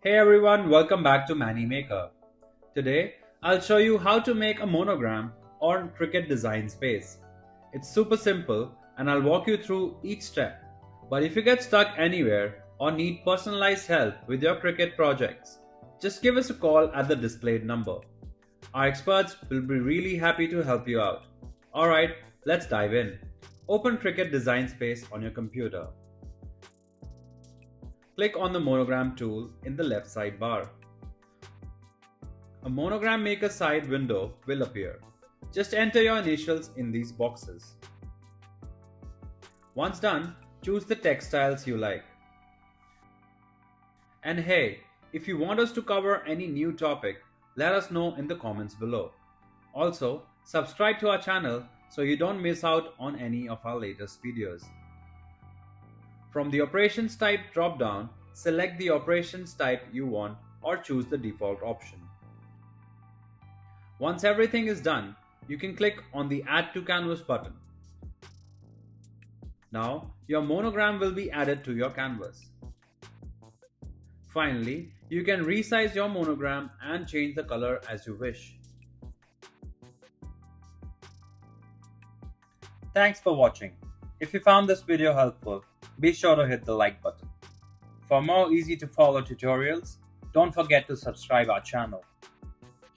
Hey everyone, welcome back to Mani Maker. Today, I'll show you how to make a monogram on Cricut Design Space. It's super simple and I'll walk you through each step. But if you get stuck anywhere or need personalized help with your Cricut projects, just give us a call at the displayed number. Our experts will be really happy to help you out. Alright, let's dive in. Open Cricut Design Space on your computer. Click on the Monogram tool in the left sidebar. A Monogram Maker side window will appear. Just enter your initials in these boxes. Once done, choose the text styles you like. And hey, if you want us to cover any new topic, let us know in the comments below. Also, subscribe to our channel so you don't miss out on any of our latest videos. From the operations type dropdown, select the operations type you want or choose the default option. Once everything is done, you can click on the Add to Canvas button. Now, your monogram will be added to your canvas. Finally, you can resize your monogram and change the color as you wish. Thanks for watching. If you found this video helpful, be sure to hit the like button. For more easy to follow tutorials, don't forget to subscribe our channel.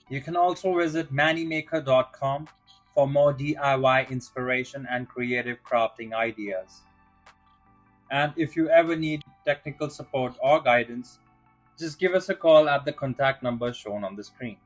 You can also visit manimaker.com for more DIY inspiration and creative crafting ideas. And if you ever need technical support or guidance, just give us a call at the contact number shown on the screen.